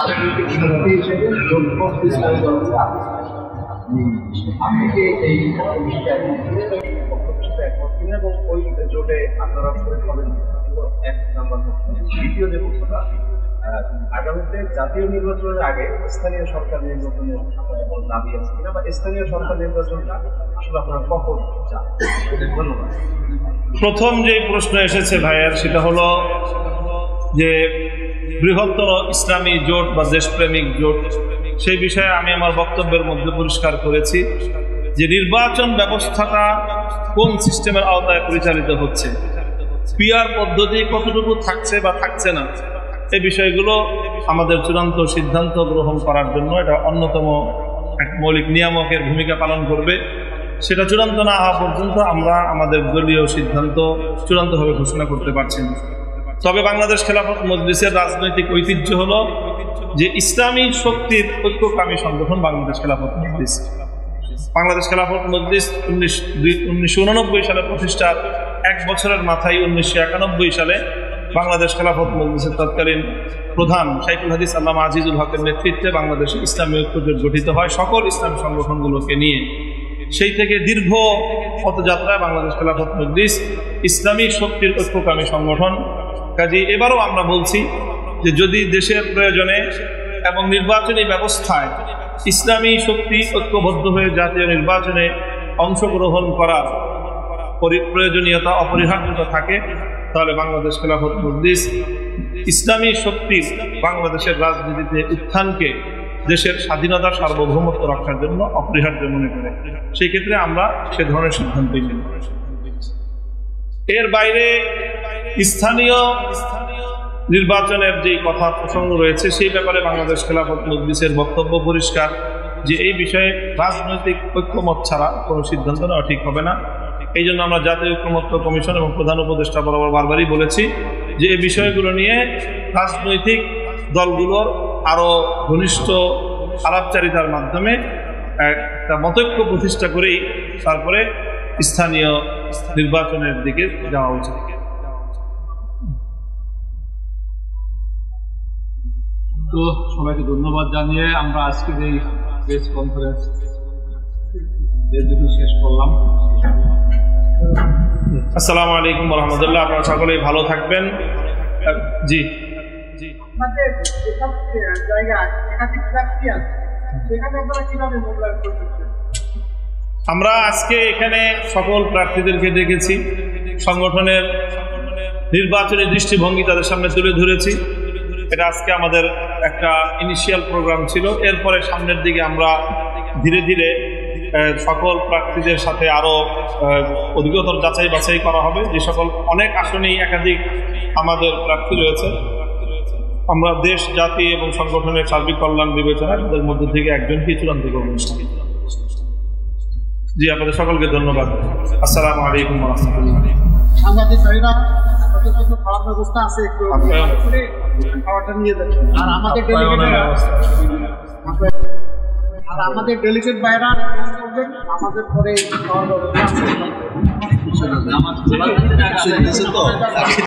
আপনি কি এই এবং ওই জোটে আপনারা হবেন এক নাম্বার। দ্বিতীয় যে প্রশ্নটা, আগামীতে জাতীয় নির্বাচনের আগে স্থানীয় সরকার নির্বাচনের দাবি আছে কিনা, বা স্থানীয় সরকার নির্বাচনটা আসলে আপনারা কখন চান? ধন্যবাদ। প্রথম যে প্রশ্ন এসেছে ভাইয়ের, সেটা হলো যে বৃহত্তর ইসলামী জোট বা দেশপ্রেমিক জোট, সেই বিষয়ে আমি আমার বক্তব্যের মধ্যে পরিষ্কার করেছি যে নির্বাচন ব্যবস্থাটা কোন সিস্টেমের আওতায় পরিচালিত হচ্ছে, পিআর পদ্ধতি কতটুকু থাকছে বা থাকছে না, এই বিষয়গুলো আমাদের চূড়ান্ত সিদ্ধান্ত গ্রহণ করার জন্য এটা অন্যতম এক মৌলিক নিয়ামকের ভূমিকা পালন করবে। সেটা চূড়ান্ত না হওয়া পর্যন্ত আমরা আমাদের দলীয় সিদ্ধান্ত চূড়ান্তভাবে ঘোষণা করতে পারছি না। তবে বাংলাদেশ খেলাফত মজলিসের রাজনৈতিক ঐতিহ্য হলো যে ইসলামী শক্তির ঐক্যকামী সংগঠন বাংলাদেশ খেলাফত মজলিস। বাংলাদেশ খেলাফত মজলিস 1989 সালে প্রতিষ্ঠার এক বছরের মাথায় 1991 সালে বাংলাদেশ খেলাফত মজলিসের তৎকালীন প্রধান শাইখুল হাদিস আল্লামা আজিজুল হকের নেতৃত্বে বাংলাদেশে ইসলামী ঐক্যজোট গঠিত হয় সকল ইসলামী সংগঠনগুলোকে নিয়ে। সেই থেকে দীর্ঘ পথযাত্রায় বাংলাদেশ খেলাফত মজলিস ইসলামী শক্তির ঐক্যকামী সংগঠন। কাজে এবারও আমরা বলছি যে যদি দেশের প্রয়োজনে এবং নির্বাচনী ব্যবস্থায় ইসলামী শক্তি ঐক্যবদ্ধ হয়ে জাতীয় নির্বাচনে অংশগ্রহণ করার প্রয়োজনীয়তা অপরিহার্যতা থাকে, তাহলে বাংলাদেশ খেলাফত মজলিস ইসলামী শক্তির বাংলাদেশের রাজনীতিতে উত্থানকে দেশের স্বাধীনতা সার্বভৌমত্ব রক্ষার জন্য অপরিহার্য মনে করে। সেই ক্ষেত্রে আমরা সে ধরনের সিদ্ধান্তই নিই। এর বাইরে স্থানীয় নির্বাচনের যে কথা প্রসঙ্গ রয়েছে, সেই ব্যাপারে বাংলাদেশ খেলাফত মজলিসের বক্তব্য পরিষ্কার যে এই বিষয়ে রাজনৈতিক ঐক্যমত ছাড়া কোনো সিদ্ধান্ত নেওয়া ঠিক হবে না। এই জন্য আমরা জাতীয় ঐক্যমত্য কমিশন এবং প্রধান উপদেষ্টা বরাবর বারবারই বলেছি যে এই বিষয়গুলো নিয়ে রাজনৈতিক দলগুলোর আরো ঘনিষ্ঠ আলাপচারিতার মাধ্যমে একটা মতৈক্য প্রতিষ্ঠা করেই তারপরে স্থানীয় নির্বাচনের দিকে যাওয়া উচিত। তো সবাইকে ধন্যবাদ জানিয়ে আমরা আজকের এই প্রেস কনফারেন্স শেষ করলাম। আসসালামু আলাইকুম ওয়া রাহমাতুল্লাহ। আপনারা সকলেই ভালো থাকবেন। জি, আমাদের যেসব জায়গায় একাধিক প্রার্থী আছে সেখানে আপনারা কিভাবে মূল্যায়ন করতেছেন? আমরা আজকে এখানে সকল প্রার্থীদেরকে ডেকেছি, সংগঠনের নির্বাচনী দৃষ্টিভঙ্গি তাদের সামনে তুলে ধরেছি। এটা আজকে আমাদের একটা ইনিশিয়াল প্রোগ্রাম ছিল। এরপরে সামনের দিকে আমরা ধীরে ধীরে সকল প্রার্থীদের সাথে আরো অধিকতর যাচাই বাছাই করা হবে। যে সকল অনেক আসনেই একাধিক আমাদের প্রার্থী রয়েছে, আমরা দেশ জাতি এবং সংগঠনের সার্বিক কল্যাণ বিবেচনায় তাদের মধ্যে থেকে একজনকে চূড়ান্ত করব। জি, আপনাদের সকলকে ধন্যবাদ। আসসালামু আলাইকুম ওয়া রাহমাতুল্লাহ। সাংবাদিক ভাইরা তাদের জন্য খাওয়ার ব্যবস্থা আছে, একটু খাওয়াটা নিয়ে যাবেন। আর আমাদের ডেলিগেট ভাইরা আমাদের পরে খাওয়ার ব্যবস্থা আছে।